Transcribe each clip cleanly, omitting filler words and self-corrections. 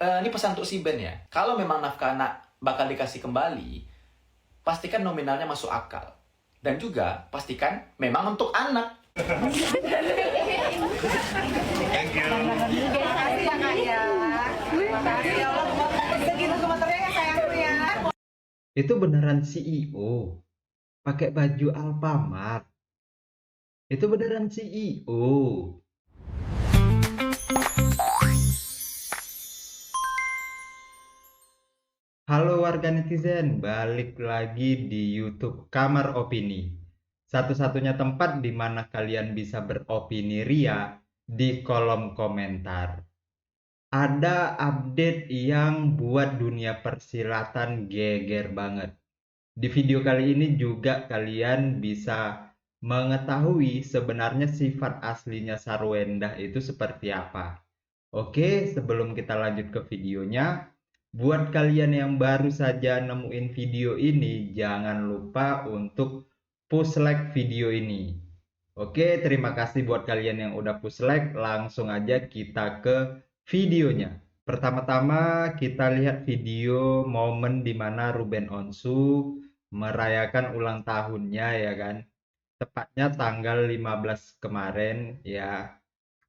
Ini pesan untuk si Ben ya. Kalau memang nafkah anak bakal dikasih kembali, pastikan nominalnya masuk akal. Dan juga pastikan memang untuk anak. Thank you. Makasih ya Kak ya. Makasih ya Allah. Segitu komentarnya ya sayangku ya. Itu beneran CEO. Pakai baju Alfamart. Itu beneran CEO. Halo warga netizen, balik lagi di YouTube Kamar Opini. Satu-satunya tempat di mana kalian bisa beropini ria di kolom komentar. Ada update yang buat dunia persilatan geger banget. Di video kali ini juga kalian bisa mengetahui sebenarnya sifat aslinya Sarwendah itu seperti apa. Oke, sebelum kita lanjut ke videonya, buat kalian yang baru saja nemuin video ini, jangan lupa untuk push like video ini. Oke, terima kasih buat kalian yang udah push like. Langsung aja kita ke videonya. Pertama-tama kita lihat video momen dimana Ruben Onsu merayakan ulang tahunnya ya kan. Tepatnya tanggal 15 kemarin ya.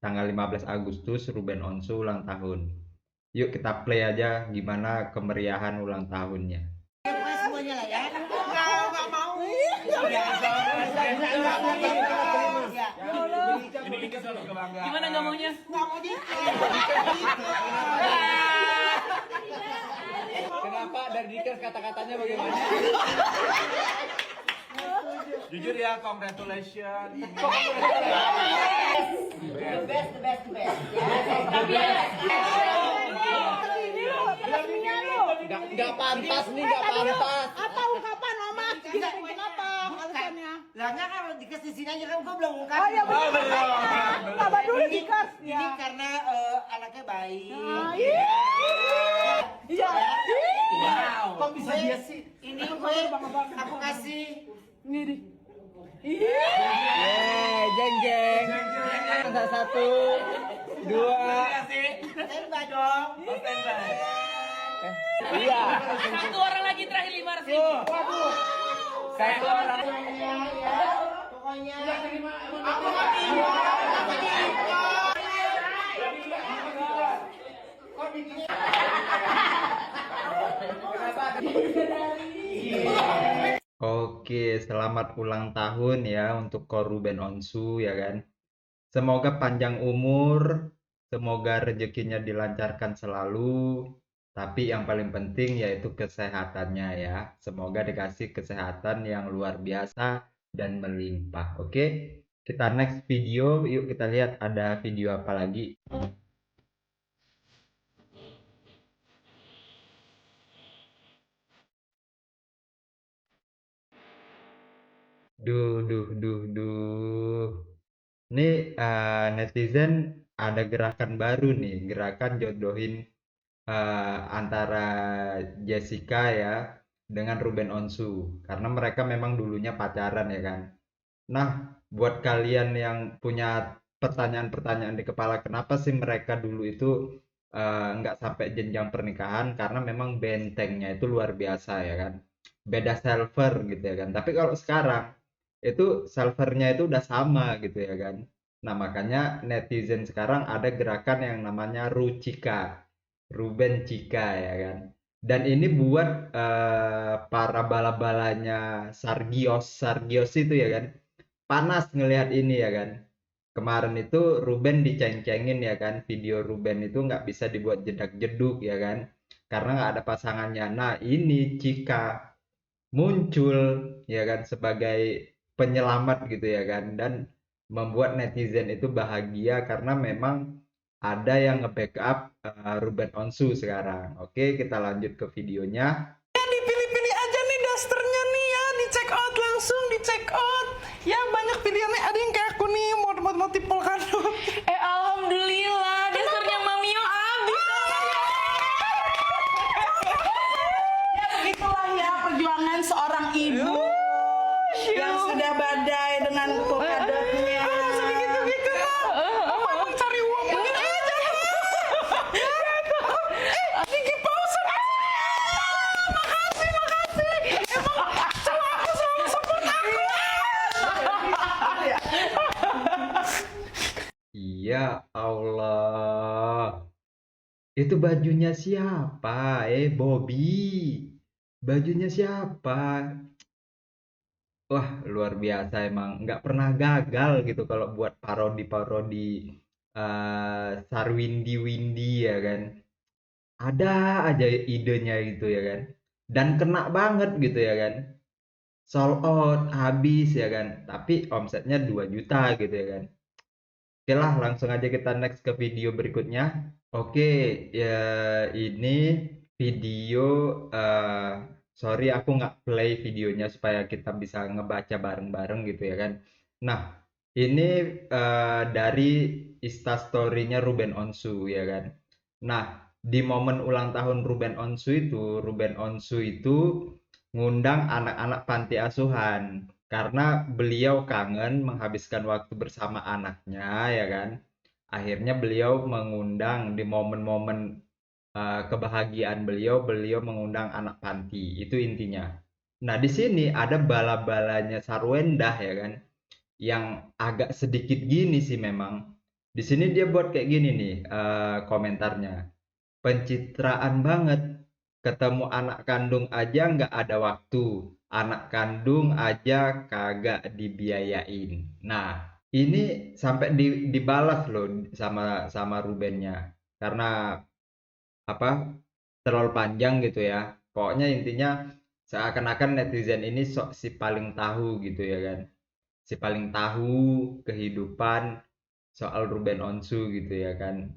Tanggal 15 Agustus Ruben Onsu ulang tahun. Yuk kita play aja gimana kemeriahan ulang tahunnya. Semuanya lah ya. Enggak mau. Gimana nggak maunya? Nggak mau dikit. Kenapa dari Dikers kata-katanya bagaimana? Jujur ya, congratulations. The best. Nggak pantas nih, nggak pantas. Apa ungkapan Mama? Kenapa alasannya? Lah enggak kan dikasih di sini aja kan gua belum ungkap. Oh, belum. Apa dulu dikas? Ini karena anaknya baik. Iya. Wow. Kok bisa dia sih? Ini gue aku kasih Yeay, jeng. Satu, dua. tembak dong. Iya. Satu orang lagi terakhir 500.000. Waduh. Satu orang. Pokoknya Oke, selamat ulang tahun ya untuk Ko Ruben Onsu ya kan. Semoga panjang umur, semoga rezekinya dilancarkan selalu. Tapi yang paling penting yaitu kesehatannya ya. Semoga dikasih kesehatan yang luar biasa dan melimpah. Oke, kita next video. Yuk kita lihat ada video apa lagi. Duh. Ini netizen ada gerakan baru nih, gerakan jodohin antara Jessica ya dengan Ruben Onsu karena mereka memang dulunya pacaran ya kan. Nah, buat kalian yang punya pertanyaan-pertanyaan di kepala kenapa sih mereka dulu itu nggak sampai jenjang pernikahan, karena memang bentengnya itu luar biasa ya kan, beda server gitu ya kan. Tapi kalau sekarang itu servernya itu udah sama gitu ya kan. Nah, makanya netizen sekarang ada gerakan yang namanya Rucika, Ruben Cika ya kan. Dan ini buat para bala-balanya Sargios itu ya kan, panas ngelihat ini ya kan. Kemarin itu Ruben diceng-cengin ya kan, video Ruben itu nggak bisa dibuat jedak-jeduk ya kan, karena nggak ada pasangannya. Nah, ini Cika muncul ya kan sebagai penyelamat gitu ya kan, dan membuat netizen itu bahagia karena memang ada yang nge-backup Ruben Onsu sekarang. Oke, kita lanjut ke videonya. Dipilih-pilih aja nih dasternya nih ya, di check out langsung, di check out ya. Banyak pilihannya, ada yang kayak aku nih, mau tipe kan. Alhamdulillah, dasarnya Mamio habis. Ya begitulah ya perjuangan seorang ibu yang sudah badai dengan kokadotnya. Sedikit lah, mau cari uang begini aja. Gigi Pausen. Makasih. Emang cowok aku selalu support aku. Ya Allah. Itu bajunya siapa? Bobby. Bajunya siapa? Wah, luar biasa emang. Nggak pernah gagal gitu kalau buat parodi-parodi Sarwindi Windy ya kan. Ada aja idenya gitu ya kan. Dan kena banget gitu ya kan. Sold out, habis ya kan. Tapi omsetnya 2 juta gitu ya kan. Oke lah, langsung aja kita next ke video berikutnya. Oke, ya ini video, sorry aku nggak play videonya supaya kita bisa ngebaca bareng-bareng gitu ya kan. Nah, ini dari Instastory-nya Ruben Onsu ya kan. Nah, di momen ulang tahun Ruben Onsu itu ngundang anak-anak panti asuhan karena beliau kangen menghabiskan waktu bersama anaknya ya kan. Akhirnya beliau mengundang di momen-momen kebahagiaan beliau mengundang anak panti. Itu intinya. Nah, di sini ada bala-balanya Sarwendah ya kan, yang agak sedikit gini sih memang. Di sini dia buat kayak gini nih komentarnya. Pencitraan banget. Ketemu anak kandung aja nggak ada waktu. Anak kandung aja kagak dibiayain. Nah, ini sampai dibalas loh sama Rubennya. Karena apa? Terlalu panjang gitu ya. Pokoknya intinya seakan-akan netizen ini sok si paling tahu gitu ya kan. Si paling tahu kehidupan soal Ruben Onsu gitu ya kan.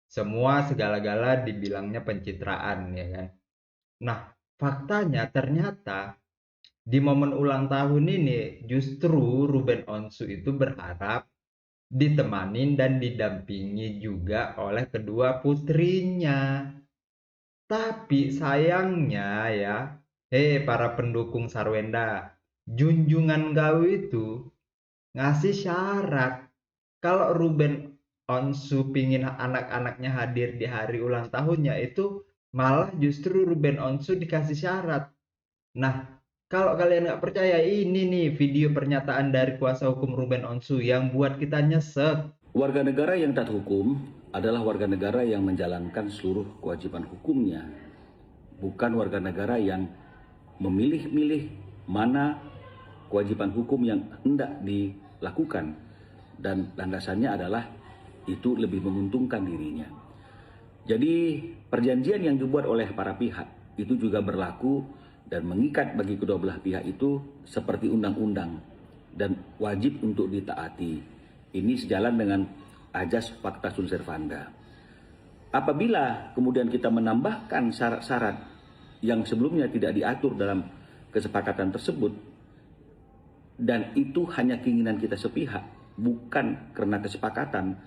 Semua segala-gala dibilangnya pencitraan ya kan. Nah, faktanya ternyata di momen ulang tahun ini justru Ruben Onsu itu berharap ditemanin dan didampingi juga oleh kedua putrinya. Tapi sayangnya ya, para pendukung Sarwenda, junjungan Gawi itu ngasih syarat. Kalau Ruben Onsu pingin anak-anaknya hadir di hari ulang tahunnya itu malah justru Ruben Onsu dikasih syarat. Nah, kalau kalian nggak percaya, ini nih video pernyataan dari kuasa hukum Ruben Onsu yang buat kita nyesek. Warga negara yang taat hukum adalah warga negara yang menjalankan seluruh kewajiban hukumnya, bukan warga negara yang memilih-milih mana kewajiban hukum yang hendak dilakukan, dan landasannya adalah itu lebih menguntungkan dirinya. Jadi perjanjian yang dibuat oleh para pihak itu juga berlaku dan mengikat bagi kedua belah pihak itu seperti undang-undang dan wajib untuk ditaati. Ini sejalan dengan ajas pacta sunt servanda. Apabila kemudian kita menambahkan syarat-syarat yang sebelumnya tidak diatur dalam kesepakatan tersebut, dan itu hanya keinginan kita sepihak, bukan karena kesepakatan,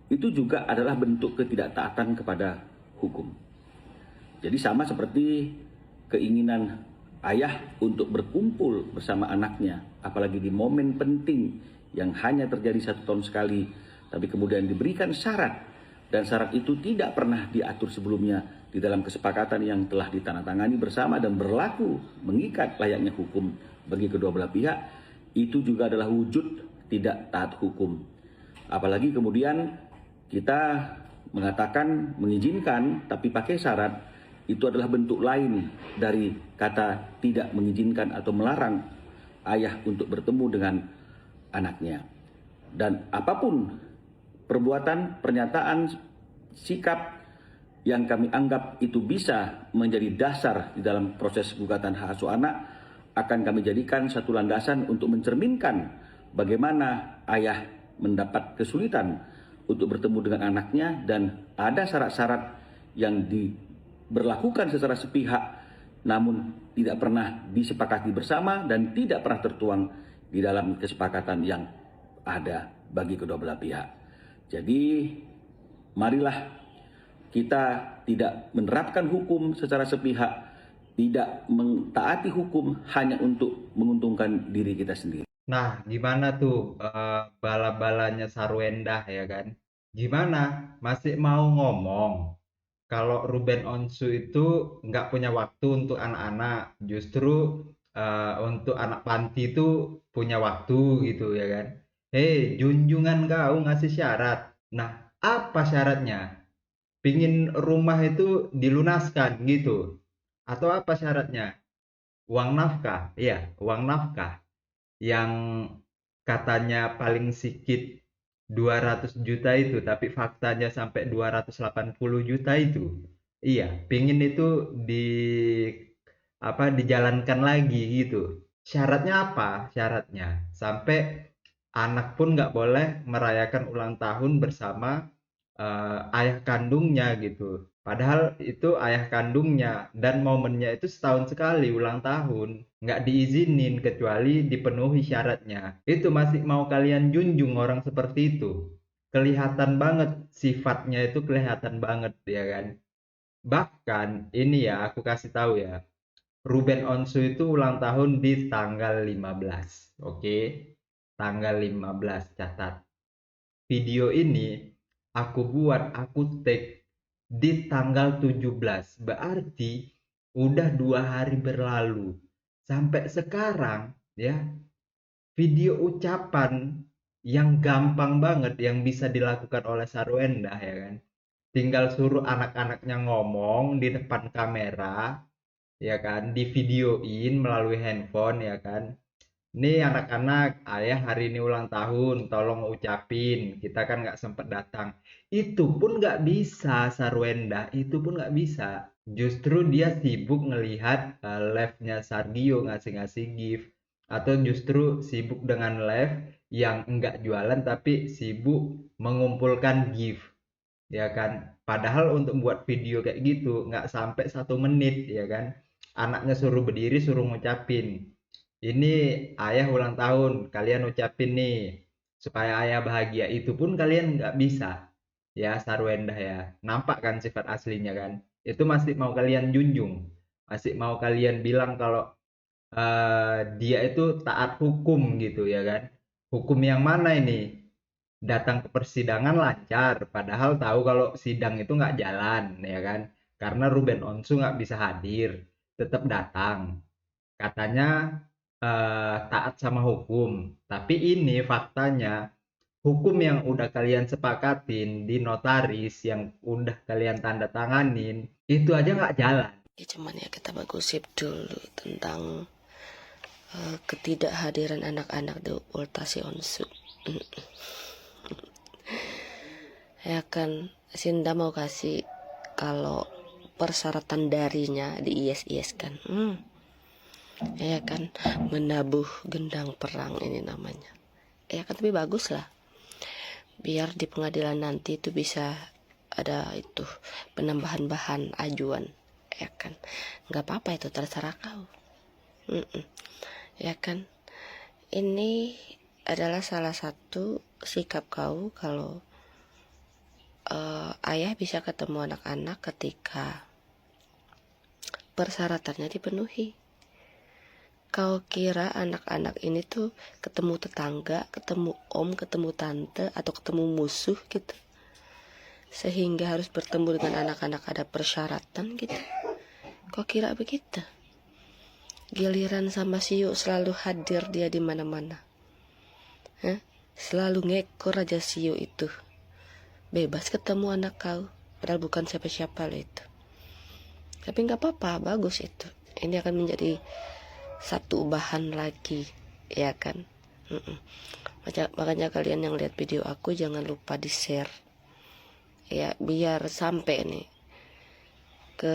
itu juga adalah bentuk ketidaktaatan kepada hukum. Jadi sama seperti keinginan ayah untuk berkumpul bersama anaknya, apalagi di momen penting yang hanya terjadi 1 tahun sekali, tapi kemudian diberikan syarat, dan syarat itu tidak pernah diatur sebelumnya di dalam kesepakatan yang telah ditandatangani bersama dan berlaku mengikat layaknya hukum bagi kedua belah pihak, itu juga adalah wujud tidak taat hukum. Apalagi kemudian kita mengatakan mengizinkan tapi pakai syarat, itu adalah bentuk lain dari kata tidak mengizinkan atau melarang ayah untuk bertemu dengan anaknya. Dan apapun perbuatan, pernyataan, sikap yang kami anggap itu bisa menjadi dasar di dalam proses gugatan hak asuh anak, akan kami jadikan satu landasan untuk mencerminkan bagaimana ayah mendapat kesulitan untuk bertemu dengan anaknya, dan ada syarat-syarat yang diberlakukan secara sepihak namun tidak pernah disepakati bersama dan tidak pernah tertuang di dalam kesepakatan yang ada bagi kedua belah pihak. Jadi marilah kita tidak menerapkan hukum secara sepihak, tidak mentaati hukum hanya untuk menguntungkan diri kita sendiri. Nah, gimana tuh bala-balanya Sarwendah ya kan? Gimana? Masih mau ngomong? kalau Ruben Onsu itu nggak punya waktu untuk anak-anak, justru untuk anak panti itu punya waktu gitu ya kan. Hei, junjungan kau ngasih syarat. Nah, apa syaratnya? Pingin rumah itu dilunaskan gitu. Atau apa syaratnya? Uang nafkah. Iya, uang nafkah. Yang katanya paling sedikit 200 juta itu, tapi faktanya sampai 280 juta itu. Iya, pingin itu dijalankan lagi gitu. Syaratnya apa? Syaratnya sampai anak pun nggak boleh merayakan ulang tahun bersama ayah kandungnya gitu. Padahal itu ayah kandungnya dan momennya itu setahun sekali ulang tahun. Nggak diizinin kecuali dipenuhi syaratnya. Itu masih mau kalian junjung orang seperti itu. Kelihatan banget sifatnya itu kelihatan banget ya kan. Bahkan ini ya aku kasih tahu ya. Ruben Onsu itu ulang tahun di tanggal 15. Oke. Tanggal 15 catat. Video ini aku tag di tanggal 17. Berarti udah 2 hari berlalu. Sampai sekarang ya, video ucapan yang gampang banget yang bisa dilakukan oleh Sarwenda ya kan. Tinggal suruh anak-anaknya ngomong di depan kamera ya kan, di videoin melalui handphone ya kan. Nih anak-anak, ayah hari ini ulang tahun, tolong ucapin. Kita kan nggak sempet datang. Itu pun nggak bisa, Sarwenda. Itu pun nggak bisa. Justru dia sibuk ngelihat live-nya Sargio ngasih-ngasih gift. Atau justru sibuk dengan live yang nggak jualan tapi sibuk mengumpulkan gift. Ya kan? Padahal untuk buat video kayak gitu nggak sampai 1 menit ya kan. Anaknya suruh berdiri, suruh ngucapin. Ini ayah ulang tahun, kalian ucapin nih supaya ayah bahagia. Itu pun kalian nggak bisa ya, Sarwenda ya. Nampak kan sifat aslinya kan? Itu masih mau kalian junjung, masih mau kalian bilang kalau dia itu taat hukum gitu ya kan? Hukum yang mana ini? Datang ke persidangan lancar, padahal tahu kalau sidang itu nggak jalan ya kan? Karena Ruben Onsu nggak bisa hadir, tetap datang. Katanya taat sama hukum. Tapi ini faktanya, hukum yang udah kalian sepakatin di notaris, yang udah kalian tanda tanganin, itu aja nggak jalan. Ya, cuman ya kita gosip dulu tentang ketidakhadiran anak-anak di Ultasi Onsu. Ya kan, Sinda mau kasih kalau persyaratan darinya di IS kan. Ya kan, menabuh gendang perang ini namanya. Ya kan, tapi bagus lah. Biar di pengadilan nanti itu bisa ada itu penambahan bahan ajuan. Ya kan, nggak apa-apa itu terserah kau. Ya kan, ini adalah salah satu sikap kau kalau ayah bisa ketemu anak-anak ketika persyaratannya dipenuhi. Kau kira anak-anak ini tuh ketemu tetangga, ketemu om, ketemu tante, atau ketemu musuh gitu, sehingga harus bertemu dengan anak-anak ada persyaratan gitu? Kau kira begitu? Giliran sama Siu selalu hadir dia di mana-mana. Selalu ngekor aja Siu itu. Bebas ketemu anak kau, padahal bukan siapa-siapa lah itu. Tapi nggak apa-apa, bagus itu. Ini akan menjadi satu bahan lagi, ya kan? Makanya kalian yang lihat video aku jangan lupa di share, ya, biar sampai nih ke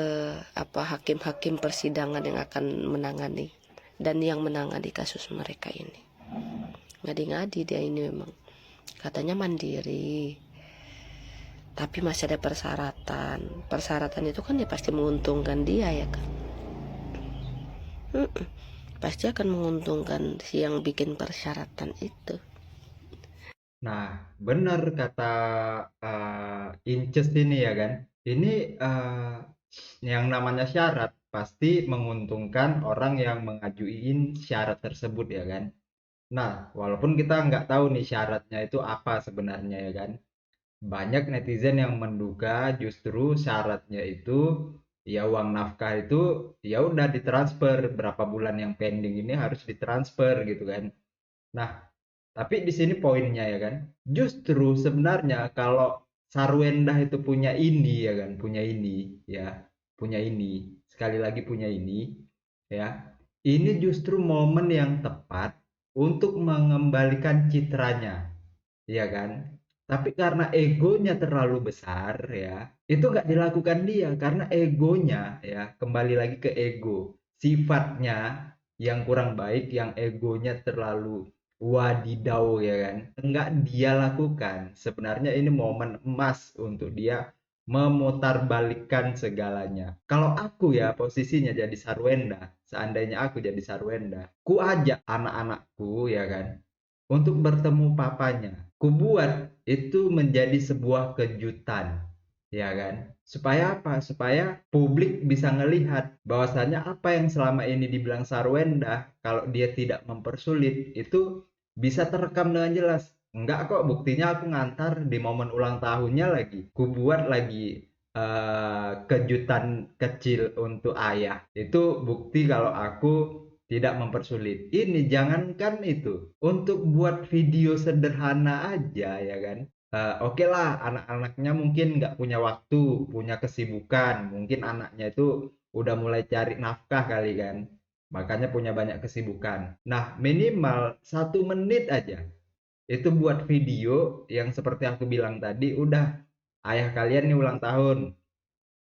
hakim-hakim persidangan yang akan menangani dan yang menangani kasus mereka ini. Ngadi-ngadi dia ini memang katanya mandiri, tapi masih ada persyaratan. Persyaratan itu kan ya pasti menguntungkan dia ya kan. Pasti akan menguntungkan si yang bikin persyaratan itu. Nah, benar kata Inces ini ya kan. Ini yang namanya syarat pasti menguntungkan orang yang mengajuin syarat tersebut ya kan. Nah, walaupun kita nggak tahu nih syaratnya itu apa sebenarnya ya kan. banyak netizen yang menduga justru syaratnya itu ya uang nafkah itu ya udah ditransfer, berapa bulan yang pending ini harus ditransfer gitu kan. Nah, tapi di sini poinnya ya kan. Justru sebenarnya kalau Sarwendah itu punya ini ya kan, punya ini ya, punya ini. Sekali lagi punya ini ya. Ini justru momen yang tepat untuk mengembalikan citranya, ya kan? Tapi karena egonya terlalu besar ya, itu nggak dilakukan dia karena egonya ya, kembali lagi ke ego. Sifatnya yang kurang baik, yang egonya terlalu wadidau ya kan, nggak dia lakukan. Sebenarnya ini momen emas untuk dia memutarbalikkan segalanya. Kalau aku ya posisinya jadi Sarwenda, seandainya aku jadi Sarwenda, ku ajak anak-anakku ya kan untuk bertemu papanya. Ku buat itu menjadi sebuah kejutan, ya kan? Supaya apa? Supaya publik bisa ngelihat bahwasanya apa yang selama ini dibilang Sarwenda, kalau dia tidak mempersulit, itu bisa terekam dengan jelas. Enggak kok, buktinya aku ngantar di momen ulang tahunnya lagi. Ku buat lagi kejutan kecil untuk ayah. Itu bukti kalau aku tidak mempersulit. Ini jangankan itu, untuk buat video sederhana aja ya kan. Oke lah, anak-anaknya mungkin nggak punya waktu, punya kesibukan. Mungkin anaknya itu udah mulai cari nafkah kali kan. Makanya punya banyak kesibukan. Nah, minimal 1 menit aja. Itu buat video yang seperti aku bilang tadi, udah ayah kalian nih ulang tahun.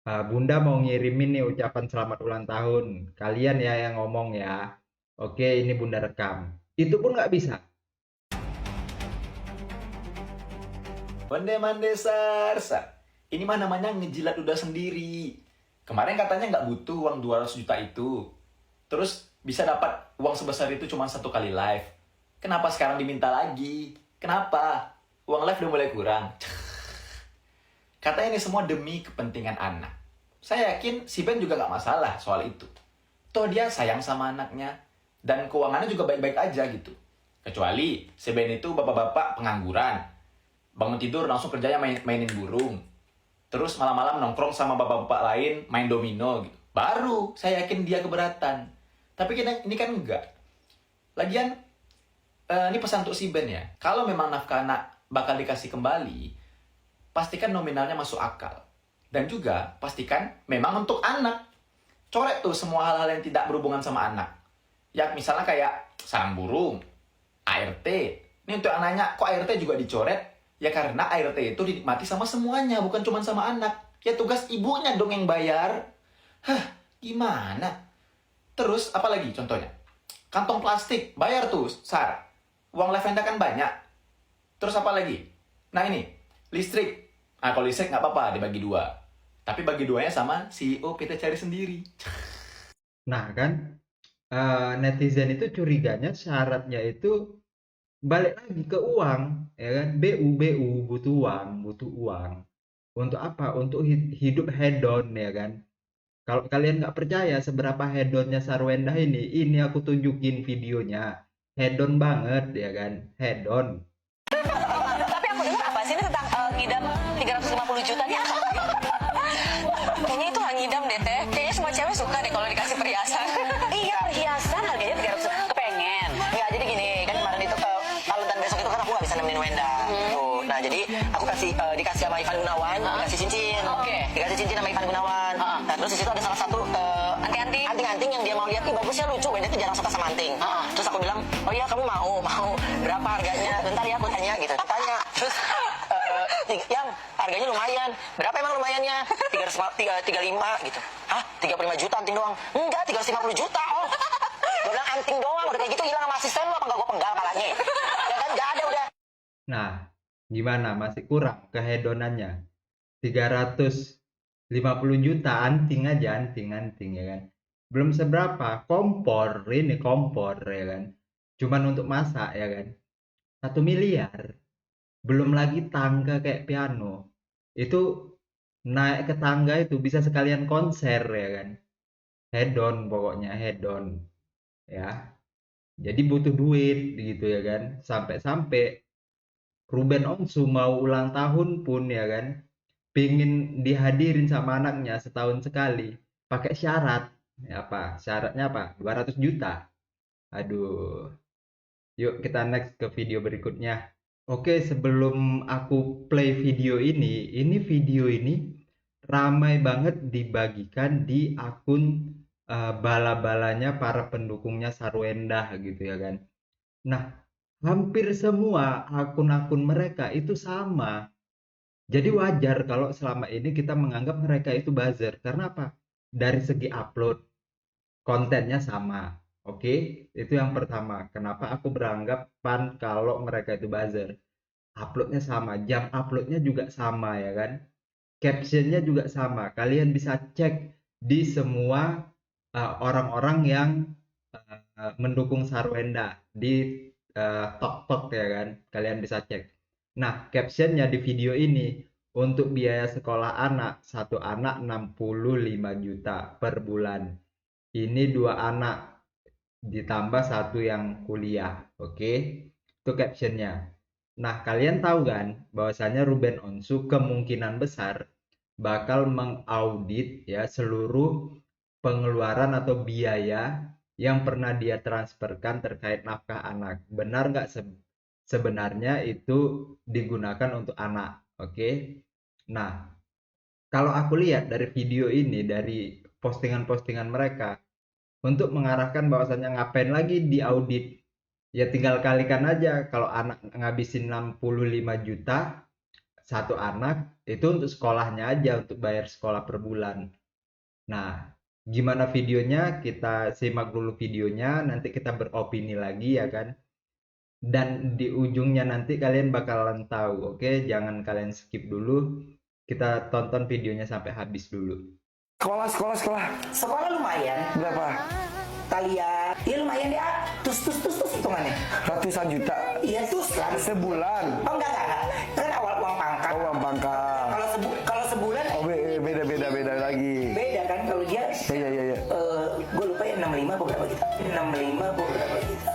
Bunda mau ngirimin nih ucapan selamat ulang tahun. Kalian ya yang ngomong ya. Oke, ini Bunda rekam. Itu pun nggak bisa. Mande mande sarsa. Ini mah namanya ngejilat udah sendiri. Kemarin katanya nggak butuh uang 200 juta itu. Terus bisa dapat uang sebesar itu cuma 1 kali live. Kenapa sekarang diminta lagi? Kenapa? Uang live udah mulai kurang. Katanya ini semua demi kepentingan anak. Saya yakin si Ben juga nggak masalah soal itu. Toh dia sayang sama anaknya. Dan keuangannya juga baik-baik aja gitu. Kecuali si Ben itu bapak-bapak pengangguran. Bangun tidur langsung kerjanya mainin burung. Terus malam-malam nongkrong sama bapak-bapak lain main domino gitu. Baru saya yakin dia keberatan. Tapi ini kan enggak. Lagian, ini pesan untuk si Ben ya. Kalau memang nafkah anak bakal dikasih kembali, pastikan nominalnya masuk akal. Dan juga pastikan memang untuk anak. Coret tuh semua hal-hal yang tidak berhubungan sama anak. Ya misalnya kayak sarang burung, ART. Ini untuk anaknya, kok ART juga dicoret? Ya karena ART itu dinikmati sama semuanya, bukan cuma sama anak. Ya tugas ibunya dong yang bayar. Hah, gimana? Terus, apa lagi contohnya? Kantong plastik, bayar tuh, Sar. Uang Lavenda kan banyak. Terus apa lagi? Nah ini, listrik. Nah kalau listrik nggak apa-apa, dibagi 2. Tapi bagi 2-nya sama CEO kita cari sendiri. Nah kan, netizen itu curiganya syaratnya itu balik lagi ke uang, ya kan? BU butuh uang. Untuk apa? Untuk hidup hedon, ya kan? Kalau kalian nggak percaya seberapa hedonnya Sarwenda ini aku tunjukin videonya. Hedon banget, ya kan? Hedon. Tapi aku dengar apa sih ini tentang ngidam 350 juta nih? Kayaknya itu nggak ngidam deh teh. Kayaknya semua cewek suka deh kalau dikasih perhiasan. Iya perhiasan harganya 300. Kepengen. Nggak jadi gini kan kemarin itu kalau dan besok itu kan aku nggak bisa nemenin Wenda. Tuh. Nah jadi aku dikasih sama Ivan Gunawan, dikasih cincin. Oke. Dikasih cincin sama Ivan Gunawan. Nah terus di situ ada salah satu anting-anting yang dia mau lihat, ih bagusnya lucu, Wenda tuh jarang suka sama anting. Terus aku bilang, oh iya kamu mau berapa harganya? Bentar ya aku tanya gitu. Tanya. Terus yang harganya lumayan. Berapa emang lumayannya? 35 gitu. Hah? 35 juta anting doang? Enggak, 350 juta. Oh. Gue bilang anting doang, udah kayak gitu hilang sama asisten lo apa enggak gue penggal palanya? Ya kan enggak ada udah. Nah, gimana? Masih kurang kehedonannya. 350 juta anting aja, anting ya kan. Belum seberapa kompor, ini kompor ya kan. Cuman untuk masak ya kan. 1 miliar. Belum lagi tangga kayak piano. Itu naik ke tangga itu bisa sekalian konser ya kan. Hedon pokoknya, hedon. Ya. Jadi butuh duit gitu ya kan. Sampai-sampai Ruben Onsu mau ulang tahun pun ya kan, pingin dihadirin sama anaknya setahun sekali, pakai syarat. Apa? Syaratnya apa? 200 juta. Aduh. Yuk kita next ke video berikutnya. Oke, sebelum aku play ini video ini ramai banget dibagikan di akun bala-balanya para pendukungnya Sarwenda gitu ya kan. Nah, hampir semua akun-akun mereka itu sama. Jadi wajar kalau selama ini kita menganggap mereka itu buzzer. Karena apa? Dari segi upload, kontennya sama. Oke, itu yang pertama. Kenapa aku beranggapan kalau mereka itu buzzer? Uploadnya sama, jam uploadnya juga sama ya kan? Captionnya juga sama. Kalian bisa cek di semua orang-orang yang mendukung Sarwenda di Tok ya kan? Kalian bisa cek. Nah, captionnya di video ini untuk biaya sekolah anak, satu anak 65 juta per bulan. Ini 2 anak ditambah 1 yang kuliah. Oke, itu captionnya. Nah, kalian tahu kan bahwasanya Ruben Onsu kemungkinan besar bakal mengaudit ya seluruh pengeluaran atau biaya yang pernah dia transferkan terkait nafkah anak. Benar nggak sebenarnya itu digunakan untuk anak? Oke. Nah, kalau aku lihat dari video ini, dari postingan-postingan mereka, untuk mengarahkan bahwasannya ngapain lagi diaudit, ya tinggal kalikan aja kalau anak ngabisin 65 juta satu anak itu untuk sekolahnya aja, untuk bayar sekolah per bulan. Nah, gimana videonya? Kita simak dulu videonya, nanti kita beropini lagi ya kan. Dan di ujungnya nanti kalian bakalan tahu, oke? Jangan kalian skip dulu. Kita tonton videonya sampai habis dulu. Sekolah lumayan. Berapa? Kalian, ya lumayan ya. Tus hitungannya. Ratusan juta. Iya tus lah. Sebulan. Oh enggak. Kan awal uang pangkal. Oh, uang pangkal. Kalau sebulan Oh, beda lagi. beda kan kalau dia. Iya. Gue lupa ya 65 apa berapa gitu. 65 apa berapa gitu.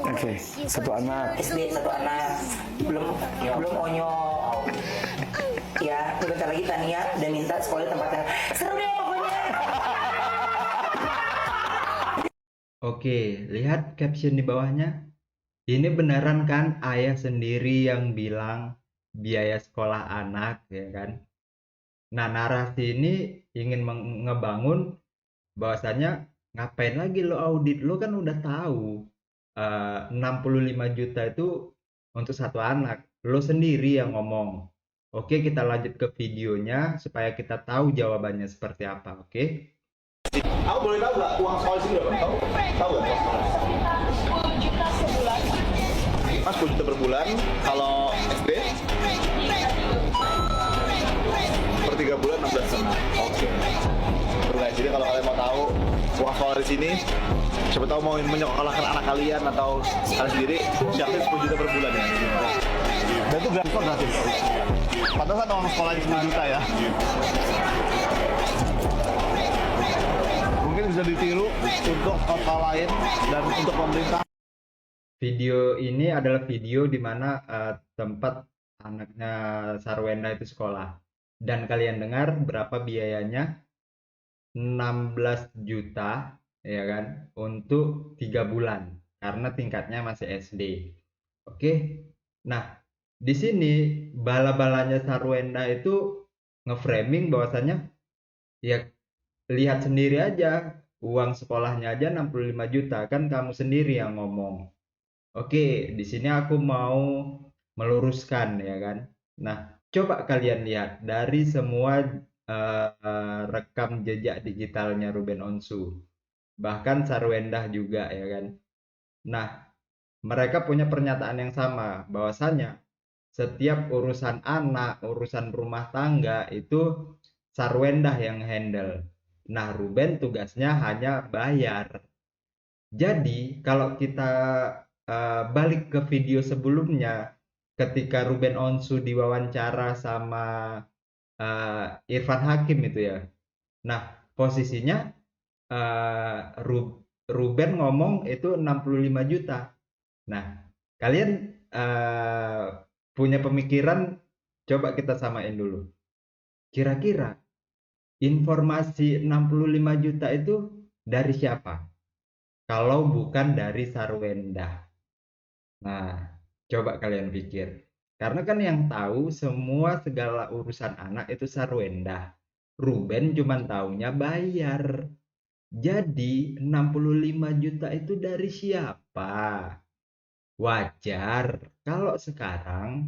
Oke, satu anak. SD satu anak. Belum onyol. Ya, bentar lagi Tania dan minta sekolah di tempatnya. Seru deh pokoknya. Oke, lihat caption di bawahnya. Ini beneran kan ayah sendiri yang bilang biaya sekolah anak, ya kan? Nah, narasi ini ingin ngebangun bahwasanya ngapain lagi lo audit? Lo kan udah tahu 65 juta itu untuk satu anak. Lo sendiri yang ngomong. Oke, kita lanjut ke videonya supaya kita tahu jawabannya seperti apa, oke? Aku boleh tahu nggak uang sekolah sini berapa? Tahu nggak? 10 juta sebulan. Mas 10 juta per bulan. Kalau SD? Per 3 bulan 16 juta. Oke. Terus guys, jadi kalau kalian mau tahu uang sekolah di sini, siapa tahu mau menyekolahkan anak kalian atau kalian sendiri, siapin 10 juta per bulan ya. Dan itu gratis. Pantesan uang sekolahnya 10 juta ya. Mungkin bisa ditiru untuk kota lain dan untuk pemerintah. Video ini adalah video di mana tempat anaknya Sarwenda itu sekolah. Dan kalian dengar berapa biayanya? 16 juta ya kan untuk 3 bulan karena tingkatnya masih SD. Oke. Nah, di sini bala-balanya Sarwenda itu ngeframing bahwasannya ya lihat sendiri aja, uang sekolahnya aja 65 juta, kan kamu sendiri yang ngomong. Oke, di sini aku mau meluruskan ya kan. Nah, coba kalian lihat dari semua rekam jejak digitalnya Ruben Onsu, bahkan Sarwenda juga ya kan. Nah, mereka punya pernyataan yang sama bahwasanya setiap urusan anak, urusan rumah tangga itu Sarwenda yang handle. Nah, Ruben tugasnya hanya bayar. Jadi, kalau kita balik ke video sebelumnya, ketika Ruben Onsu diwawancara sama Irfan Hakim itu ya. Nah, posisinya Ruben ngomong itu 65 juta. Nah, kalian punya pemikiran, coba kita samain dulu. Kira-kira informasi 65 juta itu dari siapa? Kalau bukan dari Sarwenda. Nah, coba kalian pikir. Karena kan yang tahu semua segala urusan anak itu Sarwenda. Ruben cuma taunya bayar. Jadi 65 juta itu dari siapa? Wajar kalau sekarang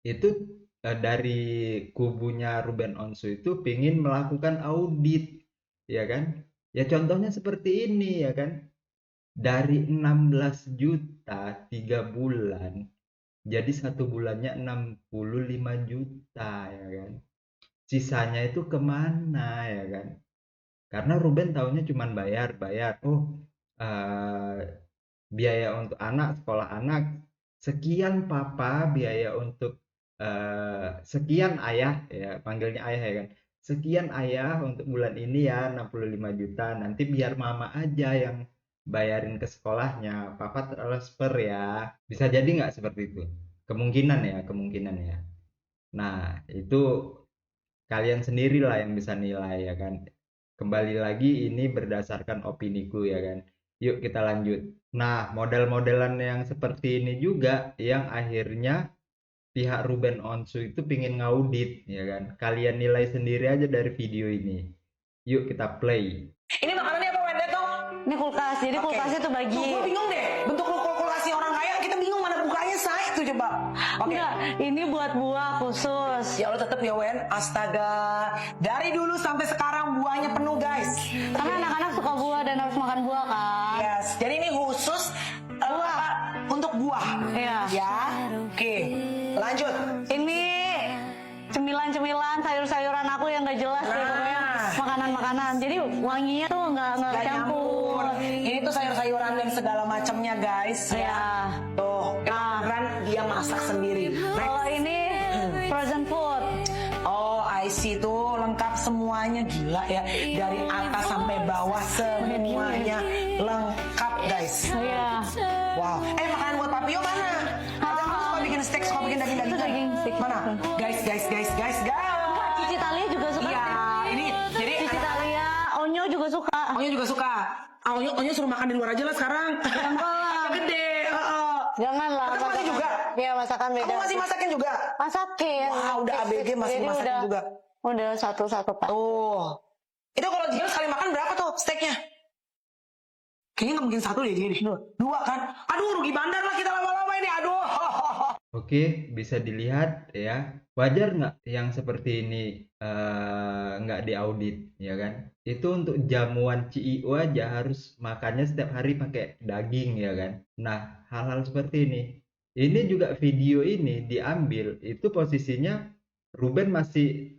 itu dari kubunya Ruben Onsu itu pingin melakukan audit, ya kan? Ya contohnya seperti ini, ya kan? Dari 16 juta 3 bulan, jadi 1 bulannya 65 juta, ya kan? Sisanya itu kemana, ya kan? Karena Ruben tahunya cuma bayar. Oh, biaya untuk anak, sekolah anak, sekian papa, biaya untuk sekian ayah, ya panggilnya ayah ya kan. Sekian ayah untuk bulan ini ya 65 juta. Nanti biar mama aja yang bayarin ke sekolahnya. Papa transfer ya. Bisa jadi nggak seperti itu? Kemungkinan ya. Nah, itu kalian sendirilah yang bisa nilai ya kan. Kembali lagi ini berdasarkan opiniku ya kan. Yuk kita lanjut. Nah, model-modelan yang seperti ini juga yang akhirnya pihak Ruben Onsu itu pingin ngaudit ya kan. Kalian nilai sendiri aja dari video ini. Yuk kita play. Ini makanannya apa Wenda tuh? Ini kulkas, jadi Oke. kulkasnya tuh bagi. Tuh, gue bingung deh. Bentuk kulkasnya orang kaya, kita bingung mana bukanya, say. Tuh coba. Oke. Enggak, ini buat buah khusus. Ya Allah tetep ya Wen. Astaga. Dari dulu sampai sekarang buahnya penuh guys. Karena anak-anak suka buah dan harus makan buah kan. Yes. Jadi ini khusus untuk buah. Iya. Ya. Oke. Lanjut. Ini cemilan-cemilan, sayur-sayuran aku yang gak jelas deh, pokoknya makanan-makanan. Jadi wanginya tuh nggak Gak campur. Ini tuh sayur-sayuran dan segala macamnya guys. Ya. Ya. Tuh. Beneran dia masak sendiri. Kalau ini frozen food. Oh, I see tuh lengkap semuanya, gila ya. Dari atas sampai bawah semuanya lengkap guys. Iya. Wow. Makanan buat Papio mana? Ada aku suka bikin steak, suka bikin daging-daging. Itu daging steak. Mana? Guys. Cici Talia juga suka. Iya, ini jadi Cici Talia, Onyo juga suka. Onyo juga suka. Onyo suruh makan di luar aja lah sekarang. Agak gede. Janganlah. Kamu masih juga? Iya, masakan beda. Kamu masih masakin juga? Masakin. Wah, udah ABG masih Jadi masakin juga. Udah satu-satu Pak. Tuh. Itu kalau dia sekali makan berapa tuh steaknya? Kayaknya nggak mungkin satu deh dia deh. Dua kan? Aduh, rugi bandar lah kita lama-lama ini. Aduh. Oke, bisa dilihat ya. Wajar nggak yang seperti ini nggak diaudit, ya kan? Itu untuk jamuan CEO aja harus makannya setiap hari pakai daging, ya kan? Nah, hal-hal seperti ini. Ini juga video ini diambil, itu posisinya Ruben masih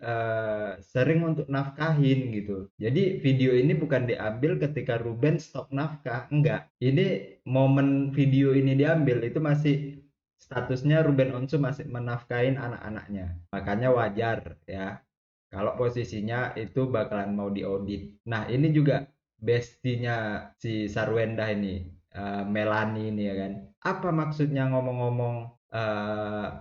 sering untuk nafkahin gitu. Jadi video ini bukan diambil ketika Ruben stop nafkah, enggak. Ini momen video ini diambil itu masih statusnya Ruben Onsu masih menafkahin anak-anaknya. Makanya wajar ya kalau posisinya itu bakalan mau diaudit. Nah, ini juga bestinya si Sarwenda ini, Melani ini ya kan. Apa maksudnya ngomong-ngomong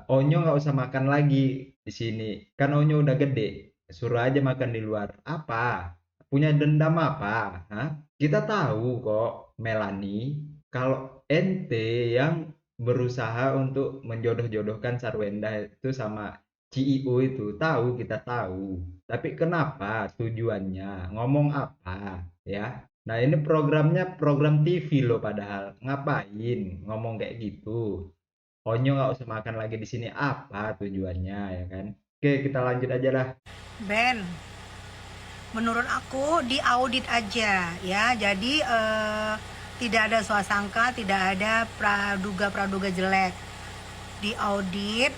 Onyo nggak usah makan lagi di sini, kan Onyo udah gede, suruh aja makan di luar. Apa? Punya dendam apa? Hah? Kita tahu kok Melani, kalau ente yang berusaha untuk menjodoh-jodohkan Sarwenda itu sama CEO itu, kita tahu. Tapi kenapa tujuannya? Ngomong apa? Ya. Nah, ini programnya program TV loh padahal. Ngapain ngomong kayak gitu? Onyo nggak usah makan lagi di sini, apa tujuannya ya kan? Oke, kita lanjut aja lah. Ben, menurut aku diaudit aja ya. Jadi tidak ada swasangka, tidak ada praduga jelek. Diaudit,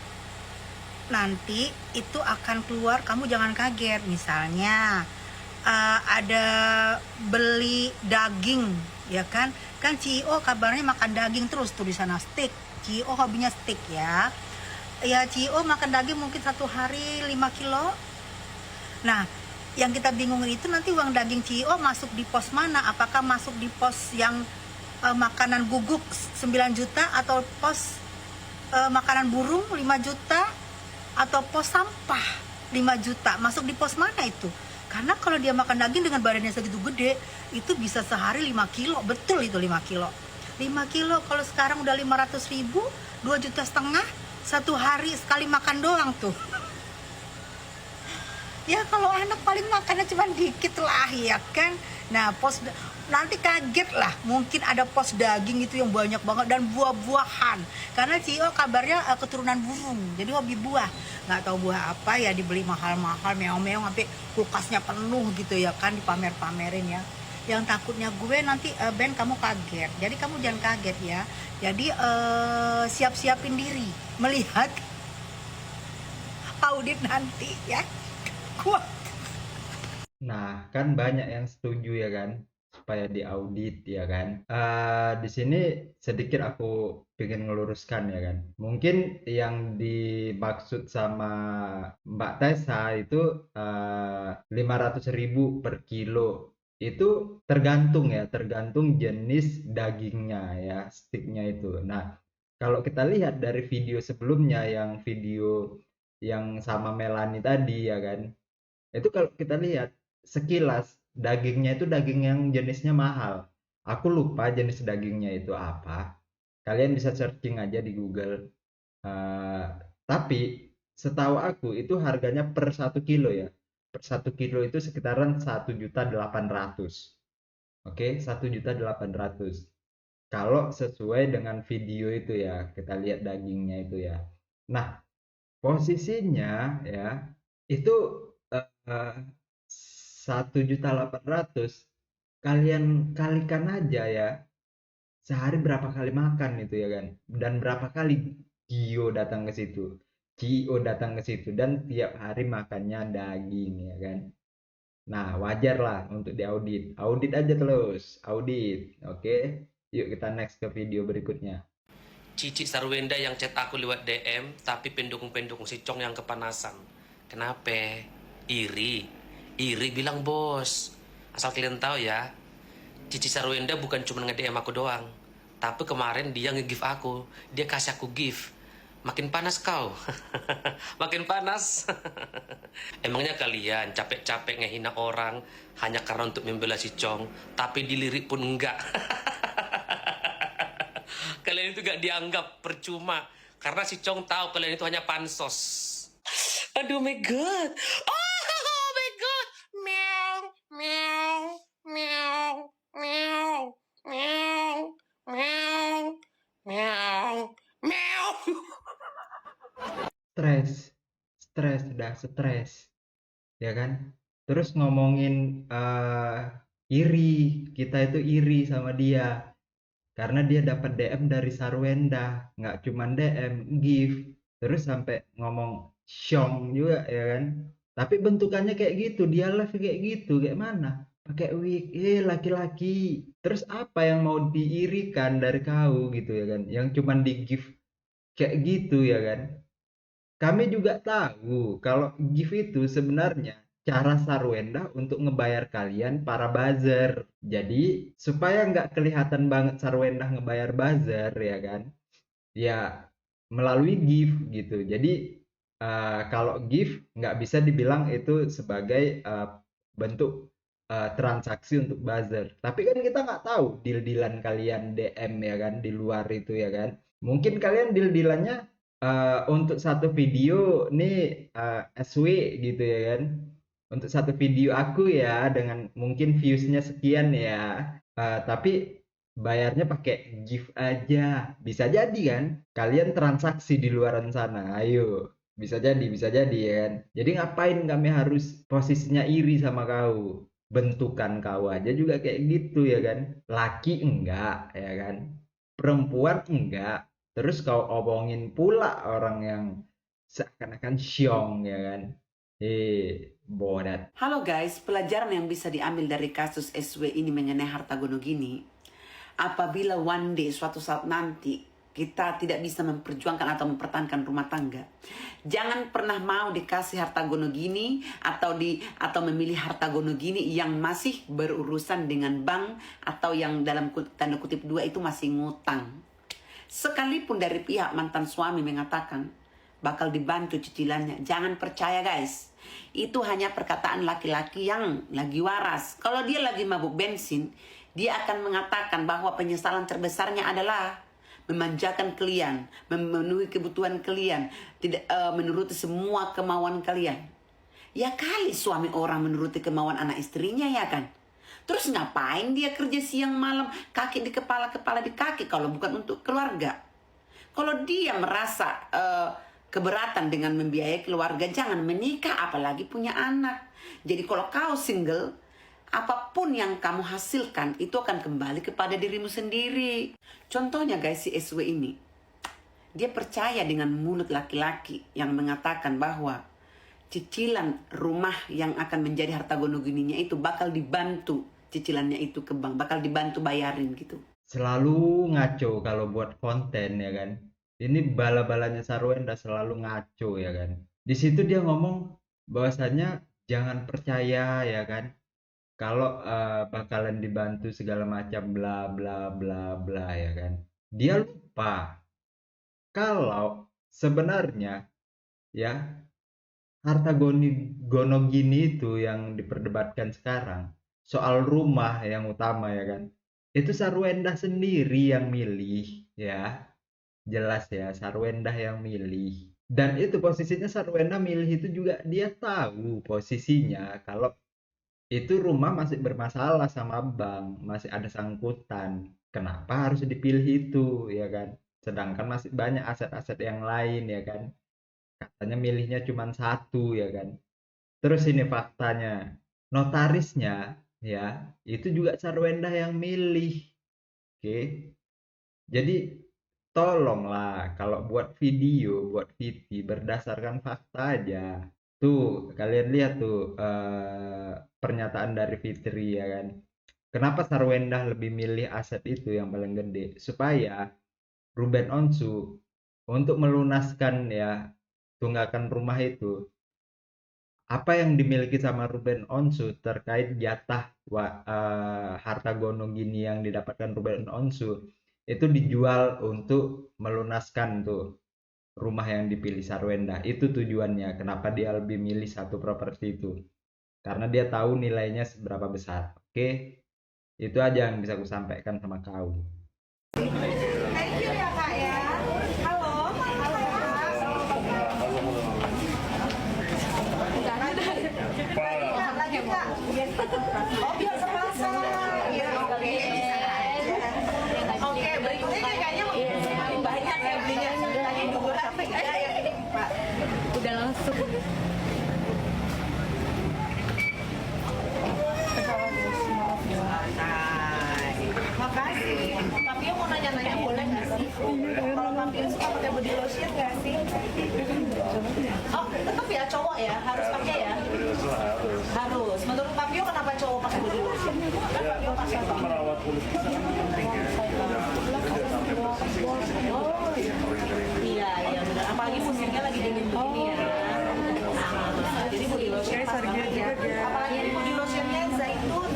nanti itu akan keluar, kamu jangan kaget. Misalnya ada beli daging, ya kan? Kan CEO kabarnya makan daging terus tuh di sana, steak. CEO hobinya steak ya. Ya CEO makan daging mungkin satu hari 5 kilo. Nah, yang kita bingungin itu nanti uang daging CEO masuk di pos mana? Apakah masuk di pos yang makanan guguk 9 juta atau pos makanan burung 5 juta atau pos sampah 5 juta. Masuk di pos mana itu? Karena kalau dia makan daging dengan badannya segitu gede, itu bisa sehari 5 kilo. Betul itu 5 kilo. 5 kilo kalau sekarang udah 500.000, 2,5 juta, satu hari sekali makan doang tuh. Ya kalau anak paling makannya cuma dikit lah ya kan. Nah nanti kaget lah, mungkin ada pos daging itu yang banyak banget dan buah-buahan. Karena CEO kabarnya keturunan burung, jadi hobi buah. Nggak tahu buah apa ya, dibeli mahal-mahal, meong-meong sampai kulkasnya penuh gitu ya kan, dipamer-pamerin ya. Yang takutnya gue nanti Ben kamu kaget, jadi kamu jangan kaget ya. Jadi siap-siapin diri melihat audit nanti ya. Kuat. Nah, kan banyak yang setuju ya kan, supaya diaudit ya kan. Di sini sedikit aku pengen ngeluruskan ya kan. Mungkin yang dimaksud sama Mbak Tessa itu 500.000 per kilo. Itu tergantung ya, tergantung jenis dagingnya ya, sticknya itu. Nah, kalau kita lihat dari video sebelumnya, yang video yang sama Melanie tadi ya kan, itu kalau kita lihat sekilas dagingnya itu daging yang jenisnya mahal. Aku lupa jenis dagingnya itu apa. Kalian bisa searching aja di Google. Eh, tapi setahu aku itu harganya per 1 kilo ya. Per 1 kilo itu sekitaran 1.800.000. Oke, 1.800.000. Kalau sesuai dengan video itu ya, kita lihat dagingnya itu ya. Nah, posisinya ya itu 1.800.000, kalian kalikan aja ya, sehari berapa kali makan itu ya kan, dan berapa kali Gio datang ke situ dan tiap hari makannya daging ya kan. Nah, wajar lah untuk diaudit, audit aja terus, audit. Oke, yuk kita next ke video berikutnya. Cici Sarwenda yang chat aku lewat DM, tapi pendukung-pendukung si Cong yang kepanasan. Kenapa? Iri. Iri bilang bos. Asal kalian tahu ya, Cici Sarwenda bukan cuma nge-DM aku doang. Tapi kemarin dia nge-give aku. Dia kasih aku gift. Makin panas kau. Makin panas. Emangnya kalian capek-capek ngehina orang hanya karena untuk membela si Cong, tapi dilirik pun enggak. Kalian itu gak dianggap, percuma. Karena si Cong tahu kalian itu hanya pansos. Aduh my god. Oh my god. Meow, meow, meow, meow, meow, meow, meow, meow. Stres ya kan. Terus ngomongin iri, kita itu iri sama dia karena dia dapat DM dari Sarwenda, nggak cuman DM, gift, terus sampai ngomong Syong juga ya kan. Tapi bentukannya kayak gitu, dia live kayak gitu, kayak mana pakai wig, laki-laki. Terus apa yang mau diirikan dari kau gitu ya kan, yang cuman di gift kayak gitu ya kan. Kami juga tahu kalau gift itu sebenarnya cara Sarwenda untuk ngebayar kalian para buzzer. Jadi supaya nggak kelihatan banget Sarwenda ngebayar buzzer ya kan, ya melalui gift gitu. Jadi kalau gift nggak bisa dibilang itu sebagai bentuk transaksi untuk buzzer. Tapi kan kita nggak tahu deal-dealan kalian DM ya kan di luar itu ya kan. Mungkin kalian deal-dealannya untuk satu video nih SW gitu ya kan. Untuk satu video aku ya dengan mungkin viewsnya sekian ya. Tapi bayarnya pakai gift aja. Bisa jadi kan? Kalian transaksi di luaran sana. Ayo. Bisa jadi ya kan. Jadi ngapain kami harus posisinya iri sama kau? Bentukan kau aja juga kayak gitu ya kan. Laki enggak ya kan. Perempuan enggak. Terus kau omongin pula orang yang seakan-akan syong ya kan. Bodat. Halo guys, pelajaran yang bisa diambil dari kasus SW ini mengenai harta gono gini, apabila one day suatu saat nanti kita tidak bisa memperjuangkan atau mempertahankan rumah tangga, jangan pernah mau dikasih harta gono gini atau memilih harta gono gini yang masih berurusan dengan bank atau yang dalam tanda kutip 2 itu masih ngutang. Sekalipun dari pihak mantan suami mengatakan bakal dibantu cicilannya, jangan percaya guys. Itu hanya perkataan laki-laki yang lagi waras. Kalau dia lagi mabuk bensin, dia akan mengatakan bahwa penyesalan terbesarnya adalah memanjakan kalian, memenuhi kebutuhan kalian, tidak menuruti semua kemauan kalian. Ya kali suami orang menuruti kemauan anak istrinya, ya kan? Terus ngapain dia kerja siang malam, kaki di kepala, kepala di kaki kalau bukan untuk keluarga? Kalau dia merasa keberatan dengan membiayai keluarga, jangan menikah apalagi punya anak. Jadi kalau kau single, apapun yang kamu hasilkan itu akan kembali kepada dirimu sendiri. Contohnya guys, si SW ini, dia percaya dengan mulut laki-laki yang mengatakan bahwa cicilan rumah yang akan menjadi harta gono gininya itu bakal dibantu, cicilannya itu ke bank, bakal dibantu bayarin gitu. Selalu ngaco kalau buat konten, ya kan. Ini bala-balanya Sarwenda selalu ngaco, ya kan. Di situ dia ngomong bahwasanya jangan percaya, ya kan, kalau bakalan dibantu segala macam bla bla bla bla, ya kan. Dia lupa kalau sebenarnya ya harta gono gini itu yang diperdebatkan sekarang soal rumah yang utama, ya kan, itu Sarwenda sendiri yang milih, ya jelas ya, Sarwenda yang milih. Dan itu posisinya Sarwenda milih itu juga dia tahu posisinya kalau itu rumah masih bermasalah sama bank, masih ada sangkutan. Kenapa harus dipilih itu, ya kan? Sedangkan masih banyak aset-aset yang lain, ya kan? Katanya milihnya cuma satu, ya kan? Terus ini faktanya, notarisnya, ya, itu juga Sarwenda yang milih. Oke. Jadi tolonglah kalau buat video, buat VT berdasarkan fakta aja. Tuh, kalian lihat tuh pernyataan dari Fitri, ya kan. Kenapa Sarwenda lebih milih aset itu yang paling gede? Supaya Ruben Onsu untuk melunaskan ya tunggakan rumah itu, apa yang dimiliki sama Ruben Onsu terkait jatah harta gono gini yang didapatkan Ruben Onsu itu dijual untuk melunaskan tuh rumah yang dipilih Sarwenda. Itu tujuannya kenapa dia lebih milih satu properti itu, karena dia tahu nilainya seberapa besar. Oke, itu aja yang bisa aku sampaikan sama kau. Thank you ya Kak ya. Halo, lagi Kak. Oh biar selasa. Ya oke. Oke, berikutnya kayaknya makin banyak ya belinya. Tadi dulu tapi ya yang ini Pak. Udah langsung. Makasih. Papio mau nanya-nanya boleh nggak sih? Kalau Papio suka pakai body lotion nggak sih? Oh, tetap ya cowok ya harus pakai ya? Harus. Menurut Papio kenapa cowok pakai body lotion? Kan Papio pakai merawat kulit kita kan penting ya. Oh iya iya benar. Apalagi musimnya lagi dingin begini ya. Jadi body lotion pas banget ya. Apalagi body lotionnya zaitun.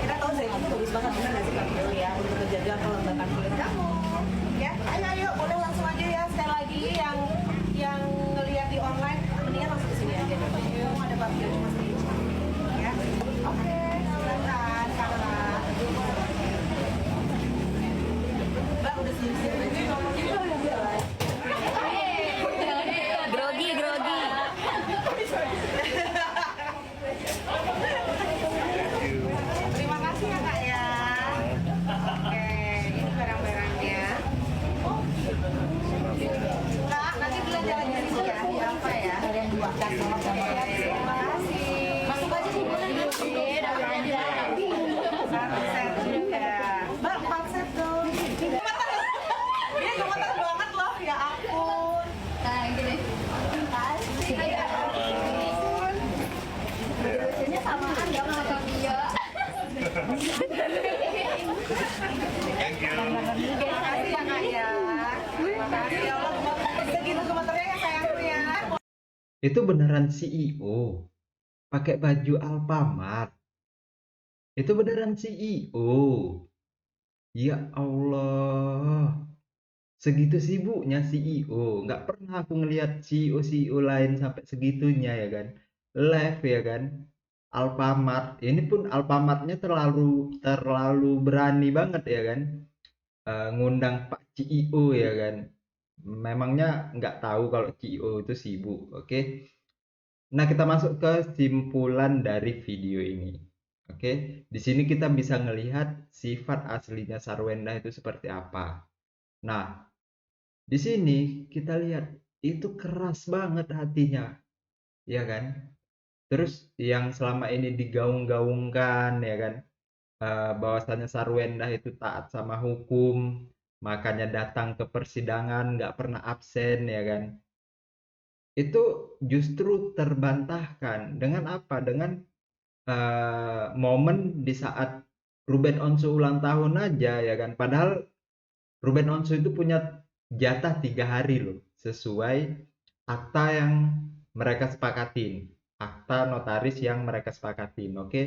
Kita tahu zaitun bagus banget benar nggak sih Papio ya untuk menjaga kelembapan kulit kamu. Ya, ayo boleh langsung aja ya sekali lagi yang ngelihat di online mendingan langsung kesini aja deh. Ada Papio cuma sedikit. Ya, oke silakan Kakak. Mbak udah siap-siap aja ngomongnya. Grogi. Terima kasih ya Kak ya. Oke, ini barang-barangnya. Kak, nanti belanja lagi di sini ya. Di apa ya? Kalian dua. Terima kasih. Masuk aja sih boleh. Satu set juga. Mbak, 4 set dong. Dia gemetar banget loh, ya ampun. Nah, gini. Kasih. Ya ampun. Biasanya samaan ya sama Papio. Terima kasih ya Kak ya. Terima kasih ya Allah. Segitu gemeternya ya sayangku ya. Itu beneran CEO pakai baju Alfamart. Itu beneran CEO. Ya Allah. segitu sibuknya CEO. Nggak pernah aku ngelihat CEO lain sampai segitunya ya kan. Live ya kan. Alfamart, ini pun Alfamartnya terlalu berani banget ya kan. Ngundang Pak CEO ya kan. Memangnya nggak tahu kalau CEO itu sibuk, oke? Nah, kita masuk ke kesimpulan dari video ini. Oke, di sini kita bisa melihat sifat aslinya Sarwenda itu seperti apa. Nah, di sini kita lihat itu keras banget hatinya, ya kan? Terus yang selama ini digaung-gaungkan, ya kan? Bahwasannya Sarwenda itu taat sama hukum, makanya datang ke persidangan nggak pernah absen, ya kan? Itu justru terbantahkan dengan apa? Dengan momen di saat Ruben Onsu ulang tahun aja ya kan. Padahal Ruben Onsu itu punya jatah 3 hari loh, sesuai akta yang mereka sepakatin, akta notaris yang mereka sepakatin, oke?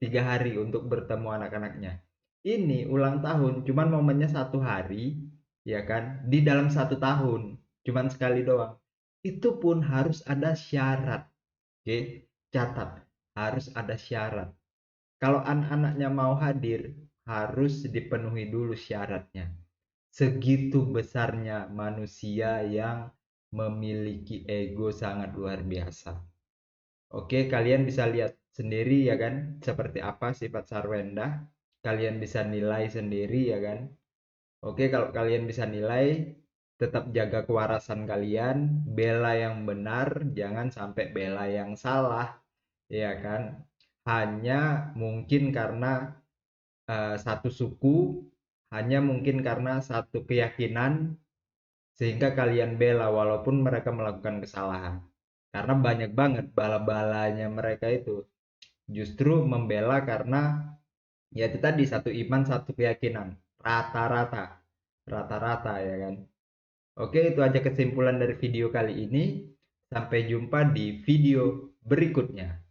3 hari untuk bertemu anak-anaknya. Ini ulang tahun, cuman momennya 1 hari, ya kan? Di dalam 1 tahun, cuman sekali doang. Itu pun harus ada syarat, oke? Catat, harus ada syarat. Kalau anak-anaknya mau hadir, harus dipenuhi dulu syaratnya. Segitu besarnya manusia yang memiliki ego sangat luar biasa. Oke, kalian bisa lihat sendiri ya kan, seperti apa sifat Sarwenda. Kalian bisa nilai sendiri ya kan. Oke, kalau kalian bisa nilai, tetap jaga kewarasan kalian, bela yang benar, jangan sampai bela yang salah, ya kan? Hanya mungkin karena satu suku, hanya mungkin karena satu keyakinan, sehingga kalian bela walaupun mereka melakukan kesalahan. Karena banyak banget bala-balanya mereka itu justru membela karena ya itu tadi, satu iman, satu keyakinan. Rata-rata ya kan. Oke, itu aja kesimpulan dari video kali ini. Sampai jumpa di video berikutnya.